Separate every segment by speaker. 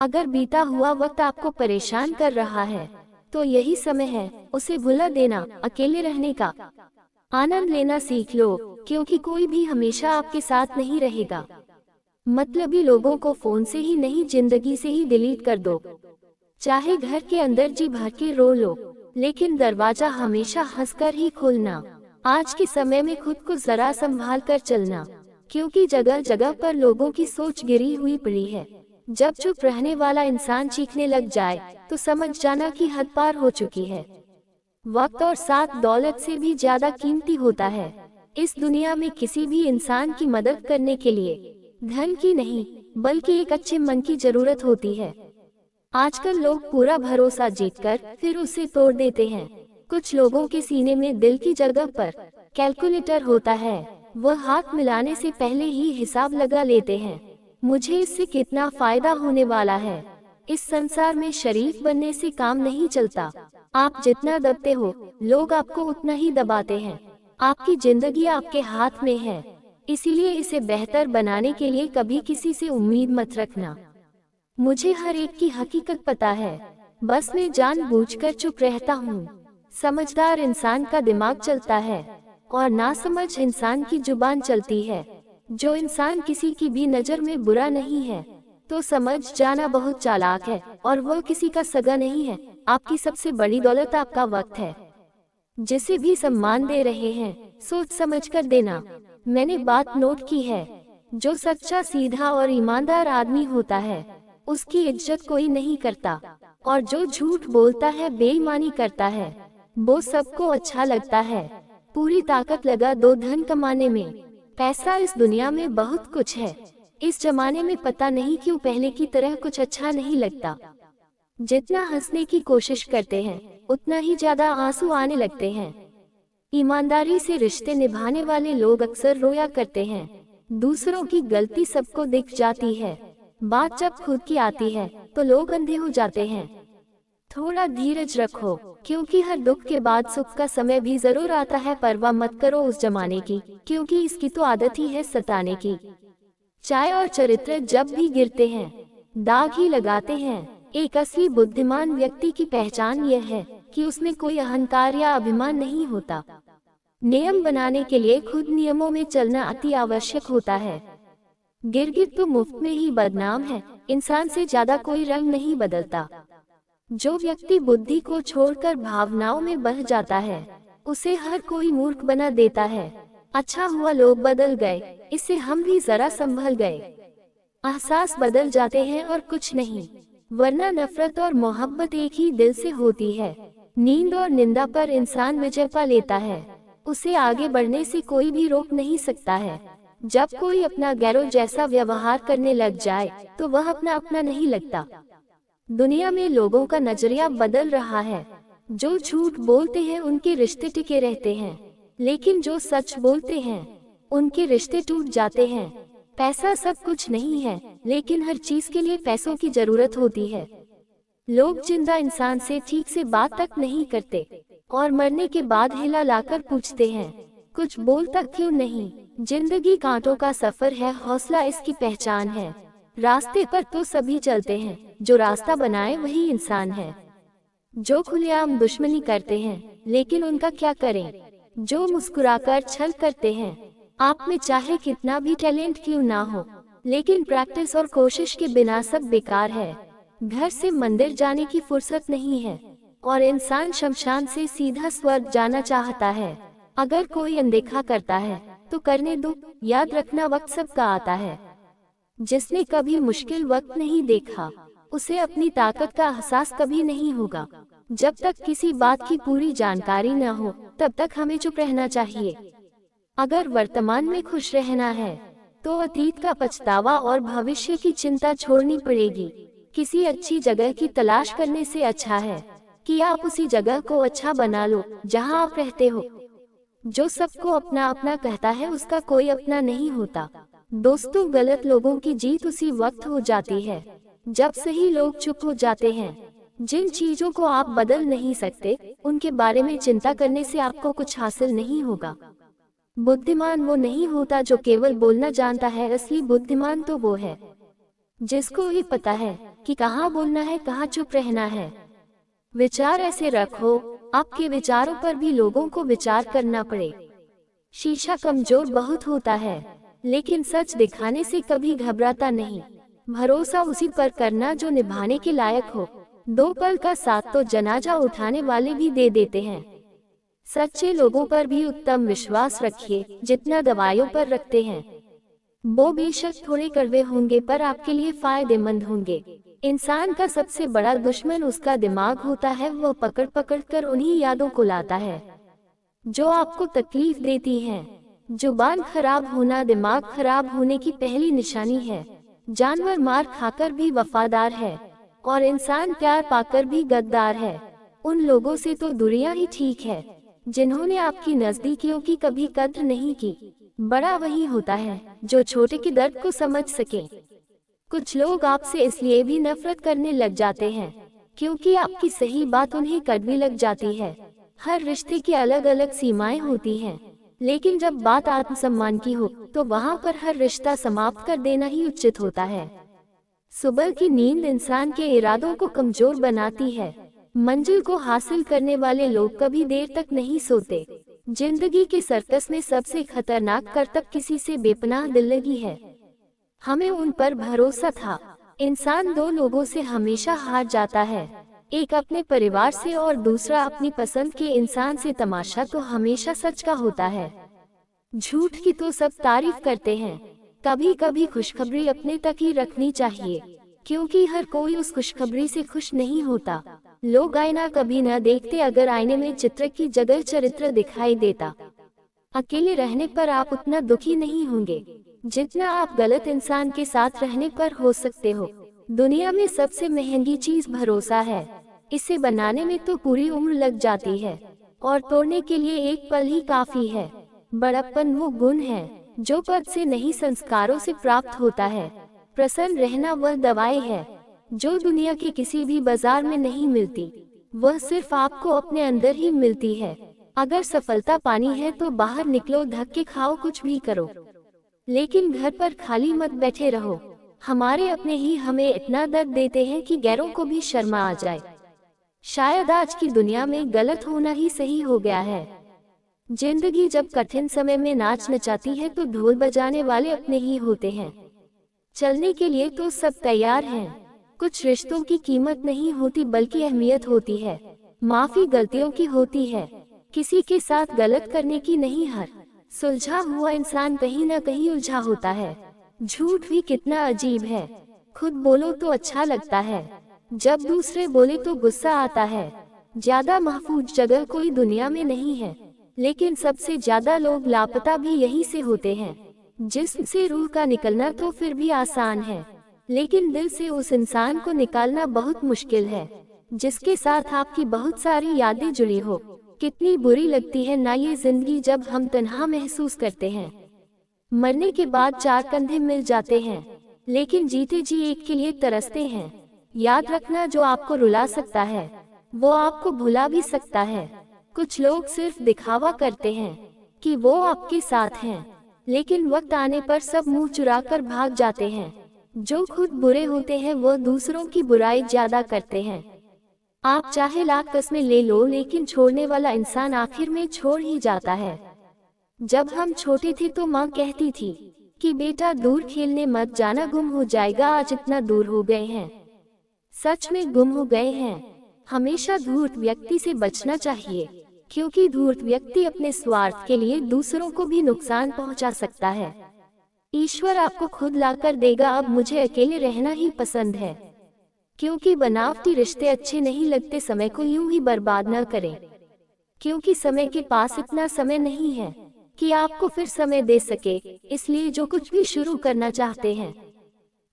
Speaker 1: अगर बीता हुआ वक्त आपको परेशान कर रहा है तो यही समय है उसे भुला देना, अकेले रहने का आनंद लेना सीख लो, क्योंकि कोई भी हमेशा आपके साथ नहीं रहेगा। मतलबी लोगों को फोन से ही नहीं, जिंदगी से ही डिलीट कर दो। चाहे घर के अंदर जी भर के रो लो, लेकिन दरवाजा हमेशा हंसकर ही खोलना। आज के समय में खुद को जरा संभाल कर चलना, क्योंकि जगह जगह पर लोगों की सोच गिरी हुई पड़ी है। जब चुप रहने वाला इंसान चीखने लग जाए तो समझ जाना कि हद पार हो चुकी है। वक्त और साथ दौलत से भी ज्यादा कीमती होता है। इस दुनिया में किसी भी इंसान की मदद करने के लिए धन की नहीं, बल्कि एक अच्छे मन की जरूरत होती है। आजकल लोग पूरा भरोसा जीतकर फिर उसे तोड़ देते हैं। कुछ लोगों के सीने में दिल की जगह पर कैलकुलेटर होता है, वह हाथ मिलाने से पहले ही हिसाब लगा लेते हैं, मुझे इससे कितना फायदा होने वाला है। इस संसार में शरीफ बनने से काम नहीं चलता। आप जितना दबते हो, लोग आपको उतना ही दबाते हैं। आपकी जिंदगी आपके हाथ में है, इसीलिए इसे बेहतर बनाने के लिए कभी किसी से उम्मीद मत रखना। मुझे हर एक की हकीकत पता है, बस मैं जानबूझकर चुप रहता हूँ। समझदार इंसान का दिमाग चलता है और नासमझ इंसान की जुबान चलती है। जो इंसान किसी की भी नजर में बुरा नहीं है तो समझ जाना बहुत चालाक है, और वो किसी का सगा नहीं है। आपकी सबसे बड़ी दौलत आपका वक्त है। जिसे भी सम्मान दे रहे हैं, सोच समझ कर देना। मैंने बात नोट की है, जो सच्चा, सीधा और ईमानदार आदमी होता है उसकी इज्जत कोई नहीं करता, और जो झूठ बोलता है, बेईमानी करता है, वो सबको अच्छा लगता है। पूरी ताकत लगा दो धन कमाने में। पैसा इस दुनिया में बहुत कुछ है। इस जमाने में पता नहीं क्यों पहले की तरह कुछ अच्छा नहीं लगता। जितना हंसने की कोशिश करते हैं, उतना ही ज्यादा आंसू आने लगते हैं। ईमानदारी से रिश्ते निभाने वाले लोग अक्सर रोया करते हैं। दूसरों की गलती सबको दिख जाती है, बात जब खुद की आती है तो लोग अंधे हो जाते हैं। थोड़ा धीरज रखो, क्योंकि हर दुख के बाद सुख का समय भी जरूर आता है। परवाह मत करो उस जमाने की, क्योंकि इसकी तो आदत ही है सताने की। चाय और चरित्र जब भी गिरते हैं, दाग ही लगाते हैं। एक असली बुद्धिमान व्यक्ति की पहचान यह है कि उसमें कोई अहंकार या अभिमान नहीं होता। नियम बनाने के लिए खुद नियमों में चलना अति आवश्यक होता है। गिरगिट तो मुफ्त में ही बदनाम है, इंसान से ज्यादा कोई रंग नहीं बदलता। जो व्यक्ति बुद्धि को छोड़कर भावनाओं में बह जाता है, उसे हर कोई मूर्ख बना देता है। अच्छा हुआ लोग बदल गए, इससे हम भी जरा संभल गए। एहसास बदल जाते हैं और कुछ नहीं, वरना नफरत और मोहब्बत एक ही दिल से होती है। नींद और निंदा पर इंसान विजय पा लेता है, उसे आगे बढ़ने से कोई भी रोक नहीं सकता है। जब कोई अपना गैरों जैसा व्यवहार करने लग जाए तो वह अपना अपना नहीं लगता। दुनिया में लोगों का नजरिया बदल रहा है। जो झूठ बोलते हैं उनके रिश्ते टिके रहते हैं, लेकिन जो सच बोलते हैं उनके रिश्ते टूट जाते हैं। पैसा सब कुछ नहीं है, लेकिन हर चीज के लिए पैसों की जरूरत होती है। लोग जिंदा इंसान से ठीक से बात तक नहीं करते, और मरने के बाद हिला लाकर पूछते हैं, कुछ बोल तक क्यों नहीं। जिंदगी कांटों का सफर है, हौसला इसकी पहचान है। रास्ते पर तो सभी चलते हैं, जो रास्ता बनाए वही इंसान है। जो खुलेआम दुश्मनी करते हैं, लेकिन उनका क्या करें। जो मुस्कुराकर छल करते हैं, आप में चाहे कितना भी टैलेंट क्यों ना हो, लेकिन प्रैक्टिस और कोशिश के बिना सब बेकार है। घर से मंदिर जाने की फुर्सत नहीं है, और इंसान शमशान से सीधा स्वर्ग जाना चाहता है। अगर कोई अनदेखा करता है तो करने दो, याद रखना वक्त सबका आता है। जिसने कभी मुश्किल वक्त नहीं देखा, उसे अपनी ताकत का एहसास कभी नहीं होगा। जब तक किसी बात की पूरी जानकारी न हो, तब तक हमें चुप रहना चाहिए। अगर वर्तमान में खुश रहना है तो अतीत का पछतावा और भविष्य की चिंता छोड़नी पड़ेगी। किसी अच्छी जगह की तलाश करने से अच्छा है कि आप उसी जगह को अच्छा बना लो जहां आप रहते हो। जो सबको अपना अपना कहता है, उसका कोई अपना नहीं होता। दोस्तों, गलत लोगों की जीत उसी वक्त हो जाती है जब सही लोग चुप हो जाते हैं। जिन चीजों को आप बदल नहीं सकते, उनके बारे में चिंता करने से आपको कुछ हासिल नहीं होगा। बुद्धिमान वो नहीं होता जो केवल बोलना जानता है, असली बुद्धिमान तो वो है जिसको ये पता है कि कहाँ बोलना है, कहाँ चुप रहना है। विचार ऐसे रखो, आपके विचारों पर भी लोगों को विचार करना पड़े। शीशा कमजोर बहुत होता है, लेकिन सच दिखाने से कभी घबराता नहीं। भरोसा उसी पर करना जो निभाने के लायक हो। 2 पल का साथ तो जनाजा उठाने वाले भी दे देते हैं। सच्चे लोगों पर भी उत्तम विश्वास रखिए जितना दवाइयों पर रखते हैं। वो बेशक थोड़े कड़वे होंगे पर आपके लिए फायदेमंद होंगे। इंसान का सबसे बड़ा दुश्मन उसका दिमाग होता है। वो पकड़ पकड़ कर उन्हीं यादों को लाता है जो आपको तकलीफ देती हैं। जुबान खराब होना दिमाग खराब होने की पहली निशानी है। जानवर मार खाकर भी वफादार है और इंसान प्यार पाकर भी गद्दार है। उन लोगों से तो दुनिया ही ठीक है जिन्होंने आपकी नजदीकियों की कभी कद्र नहीं की। बड़ा वही होता है जो छोटे के दर्द को समझ सके। कुछ लोग आपसे इसलिए भी नफरत करने लग जाते हैं क्योंकि आपकी सही बात उन्हें कड़वी लग जाती है। हर रिश्ते की अलग अलग सीमाएं होती हैं, लेकिन जब बात आत्मसम्मान की हो तो वहां पर हर रिश्ता समाप्त कर देना ही उचित होता है। सुबह की नींद इंसान के इरादों को कमजोर बनाती है। मंजिल को हासिल करने वाले लोग कभी देर तक नहीं सोते। जिंदगी के सर्कस में सबसे खतरनाक करतब किसी से बेपनाह दिल लगी है। हमें उन पर भरोसा था। इंसान 2 लोगों से हमेशा हार जाता है, एक अपने परिवार से और दूसरा अपनी पसंद के इंसान से। तमाशा तो हमेशा सच का होता है। झूठ की तो सब तारीफ करते हैं। कभी कभी खुशखबरी अपने तक ही रखनी चाहिए क्योंकि हर कोई उस खुशखबरी से खुश नहीं होता। लोग आईना कभी न देखते, अगर आईने में चित्र की जगह चरित्र दिखाई देता। अकेले रहने पर आप उतना दुखी नहीं होंगे जितना आप गलत इंसान के साथ रहने पर हो सकते हो। दुनिया में सबसे महंगी चीज भरोसा है। इसे बनाने में तो पूरी उम्र लग जाती है और तोड़ने के लिए एक पल ही काफी है। बड़प्पन वो गुण है जो पद से नहीं संस्कारों से प्राप्त होता है। प्रसन्न रहना वह दवाई है जो दुनिया के किसी भी बाजार में नहीं मिलती। वह सिर्फ आपको अपने अंदर ही मिलती है। अगर सफलता पानी है तो बाहर निकलो, धक्के खाओ, कुछ भी करो, लेकिन घर पर खाली मत बैठे रहो। हमारे अपने ही हमें इतना दर्द देते हैं कि गैरों को भी शर्मा आ जाए। शायद आज की दुनिया में गलत होना ही सही हो गया है। जिंदगी जब कठिन समय में नाच नचाती है तो ढोल बजाने वाले अपने ही होते हैं। चलने के लिए तो सब तैयार हैं। कुछ रिश्तों की कीमत नहीं होती बल्कि अहमियत होती है। माफी गलतियों की होती है, किसी के साथ गलत करने की नहीं। हर सुलझा हुआ इंसान कहीं न कहीं उलझा होता है। झूठ भी कितना अजीब है। खुद बोलो तो अच्छा लगता है, जब दूसरे बोले तो गुस्सा आता है। ज्यादा महफूज जगह कोई दुनिया में नहीं है, लेकिन सबसे ज्यादा लोग लापता भी यहीं से होते हैं। जिस्म से रूह का निकलना तो फिर भी आसान है, लेकिन दिल से उस इंसान को निकालना बहुत मुश्किल है जिसके साथ आपकी बहुत सारी यादें जुड़ी हो। कितनी बुरी लगती है ना ये जिंदगी जब हम तन्हा महसूस करते हैं। मरने के बाद 4 कंधे मिल जाते हैं, लेकिन जीते जी एक के लिए तरसते हैं। याद रखना, जो आपको रुला सकता है वो आपको भुला भी सकता है। कुछ लोग सिर्फ दिखावा करते हैं कि वो आपके साथ हैं, लेकिन वक्त आने पर सब मुंह चुरा कर भाग जाते हैं। जो खुद बुरे होते हैं वो दूसरों की बुराई ज्यादा करते हैं। आप चाहे लाख कस्में ले लो, लेकिन छोड़ने वाला इंसान आखिर में छोड़ ही जाता है। जब हम छोटे थे तो माँ कहती थी कि बेटा दूर खेलने मत जाना, गुम हो जाएगा। आज इतना दूर हो गए हैं, सच में गुम हो गए हैं। हमेशा धूर्त व्यक्ति से बचना चाहिए, क्योंकि धूर्त व्यक्ति अपने स्वार्थ के लिए दूसरों को भी नुकसान पहुंचा सकता है। ईश्वर आपको खुद लाकर देगा। अब मुझे अकेले रहना ही पसंद है, क्योंकि बनावटी रिश्ते अच्छे नहीं लगते। समय को यूं ही बर्बाद न करें, क्योंकि समय के पास इतना समय नहीं है कि आपको फिर समय दे सके। इसलिए जो कुछ भी शुरू करना चाहते हैं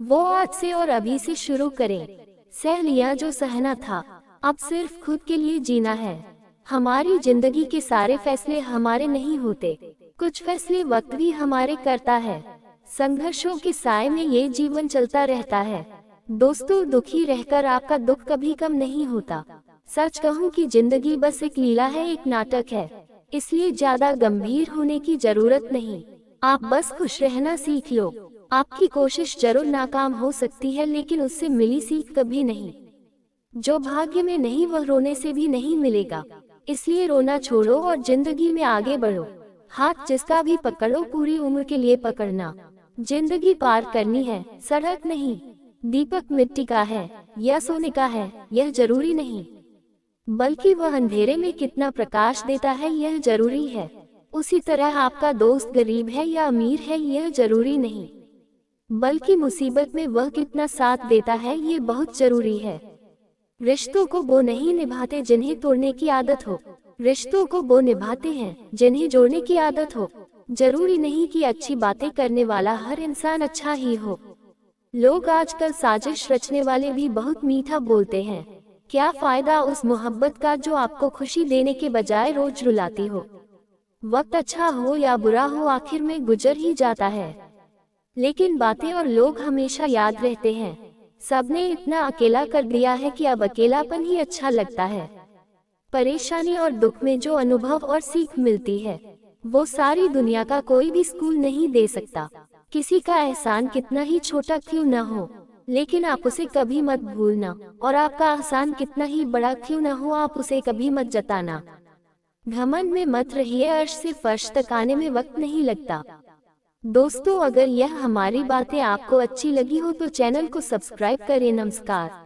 Speaker 1: वो आज से और अभी से शुरू करें। सह लिया जो सहना था, अब सिर्फ खुद के लिए जीना है। हमारी जिंदगी के सारे फैसले हमारे नहीं होते, कुछ फैसले वक्त भी हमारे करता है। संघर्षों के साए में ये जीवन चलता रहता है। दोस्तों, दुखी रहकर आपका दुख कभी कम नहीं होता। सच कहूँ कि जिंदगी बस एक लीला है, एक नाटक है, इसलिए ज्यादा गंभीर होने की जरूरत नहीं। आप बस खुश रहना सीख लो। आपकी कोशिश जरूर नाकाम हो सकती है, लेकिन उससे मिली सीख कभी नहीं। जो भाग्य में नहीं वह रोने से भी नहीं मिलेगा, इसलिए रोना छोड़ो और जिंदगी में आगे बढ़ो। हाथ जिसका भी पकड़ो पूरी उम्र के लिए पकड़ना। जिंदगी पार करनी है, सड़क नहीं। दीपक मिट्टी का है या सोने का है यह जरूरी नहीं, बल्कि वह अंधेरे में कितना प्रकाश देता है यह जरूरी है। उसी तरह आपका दोस्त गरीब है या अमीर है यह जरूरी नहीं, बल्कि मुसीबत में वह कितना साथ देता है ये बहुत जरूरी है। रिश्तों को वो नहीं निभाते जिन्हें तोड़ने की आदत हो, रिश्तों को वो निभाते हैं जिन्हें जोड़ने की आदत हो। जरूरी नहीं कि अच्छी बातें करने वाला हर इंसान अच्छा ही हो। लोग आजकल साजिश रचने वाले भी बहुत मीठा बोलते हैं। क्या फायदा उस मोहब्बत का जो आपको खुशी देने के बजाय रोज रुलाती हो। वक्त अच्छा हो या बुरा हो आखिर में गुजर ही जाता है, लेकिन बातें और लोग हमेशा याद रहते हैं। सबने इतना अकेला कर दिया है कि अब अकेलापन ही अच्छा लगता है। परेशानी और दुख में जो अनुभव और सीख मिलती है वो सारी दुनिया का कोई भी स्कूल नहीं दे सकता। किसी का एहसान कितना ही छोटा क्यों न हो, लेकिन आप उसे कभी मत भूलना, और आपका एहसान कितना ही बड़ा क्यों न हो आप उसे कभी मत जताना। घमंड में मत रहिए, अर्श से फर्श तक आने में वक्त नहीं लगता। दोस्तों, अगर यह हमारी बातें आपको अच्छी लगी हो तो चैनल को सब्सक्राइब करें। नमस्कार।